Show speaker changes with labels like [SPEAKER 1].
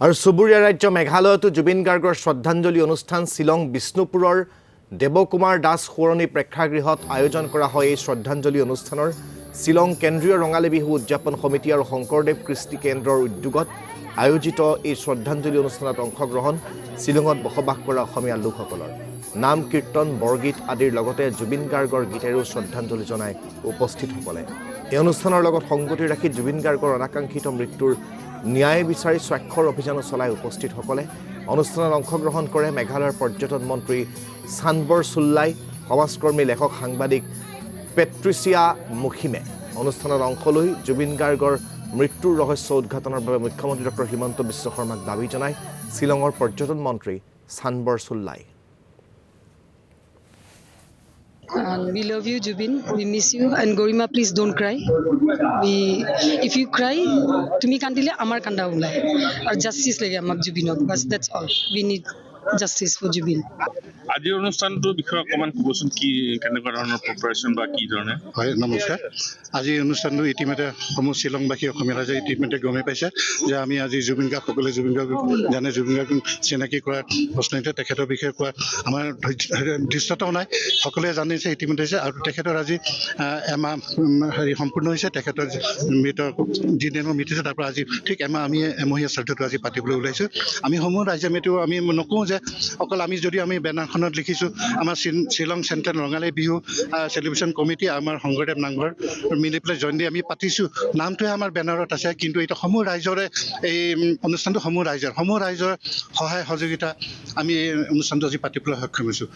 [SPEAKER 1] আৰু চুবুৰীয়া ৰাজ্য মেঘালয়তো জুবিন গাৰ্গৰ শ্ৰদ্ধাঞ্জলি অনুষ্ঠান শিলং বিষ্ণুপুৰৰ দেৱকুমাৰ দাস সোঁৱৰণী প্ৰেক্ষাগৃহত আয়োজন কৰা হয়। এই শ্ৰদ্ধাঞ্জলি অনুষ্ঠানৰ শিলং কেন্দ্ৰীয় ৰঙালী বিহু উদযাপন সমিতি আৰু শংকৰদেৱ কৃষ্টি কেন্দ্ৰৰ উদ্যোগত আয়োজিত এই শ্ৰদ্ধাঞ্জলি অনুষ্ঠানত অংশগ্ৰহণ শিলঙত বসবাস কৰা অসমীয়া লোকসকলৰ। নাম কীৰ্তন বৰগীত আদিৰ লগতে জুবিন গাৰ্গৰ গীতেৰেও শ্ৰদ্ধাঞ্জলি জনাই উপস্থিতসকলে। এই অনুষ্ঠানৰ লগত সংগতি ৰাখি জুবিন গাৰ্গৰ অনাকাংক্ষিত মৃত্যুৰ ন্যায় বিচাৰি স্বাক্ষৰ অভিযানো চলাই উপস্থিতসকলে। অনুষ্ঠানত অংশগ্ৰহণ কৰে মেঘালয়ৰ পৰ্যটন মন্ত্ৰী ছানবৰ চুল্লাই, সমাজকৰ্মী লেখক সাংবাদিক পেট্ৰিচিয়া মুখিমে। অনুষ্ঠানত অংশ লৈ জুবিন গাৰ্গৰ মৃত্যুৰ ৰহস্য উদ্ঘাটনৰ বাবে মুখ্যমন্ত্ৰী ডক্টৰ হিমন্ত বিশ্ব শৰ্মাক দাবী জনায় শিলঙৰ পৰ্যটন মন্ত্ৰী ছানবৰ চুল্লাই।
[SPEAKER 2] We love you, Jubin. We miss you. And Gorima, please don't cry. If you cry, tumi kandile amar kanda ulai. Or justice lege amak Jubinok. But that's all. We need justice for Jubin.
[SPEAKER 3] আজিৰ অনুষ্ঠানটোৰ বিষয়ে অকণমান ক'বচোন, কি কেনেকুৱা ধৰণৰ preparation বা কি ধৰণে?
[SPEAKER 4] হয়, নমস্কাৰ। আজি অনুষ্ঠানটো ইতিমধ্যে সমূহ শ্বিলংবাসী অসমীয়া ৰাইজে ইতিমধ্যে গমেই পাইছে যে আমি আজি জুবিন গাৰ্গ সকলোৱে জুবিন গাৰ্গ জানে, জুবিন গাৰ্গ চিনাকি কৰা প্ৰশ্নতে তেখেতৰ বিষয়ে কোৱা আমাৰ দৃষ্টতাও নাই, সকলোৱে জানিছে ইতিমধ্যে। আৰু তেখেতৰ আজি এমাহ সম্পূৰ্ণ হৈছে। তেখেতৰ মৃত যিদিনৰ মৃত্যু তাৰ পৰা আজি ঠিক আমি এমহীয়া শ্ৰাদ্ধটো আজি পাতিবলৈ ওলাইছোঁ। আমি সমূহ ৰাইজে মিলিও আমি নকওঁ যে অকল আমি যদি আমি বেনাৰখনত লিখিছোঁ আমাৰ Shillong central Rongali Bihu celebration committee আমাৰ শংকৰদেৱ নামঘৰ মিলি পেলাই জইন দি আমি পাতিছোঁ, নামটোৱে আমাৰ বেনাৰত আছে। কিন্তু এতিয়া সমূহ ৰাইজৰে এই অনুষ্ঠানটো সমূহ ৰাইজৰ সহায় সহযোগিতা আমি এই অনুষ্ঠানটো আজি পাতিবলৈ সক্ষম হৈছোঁ।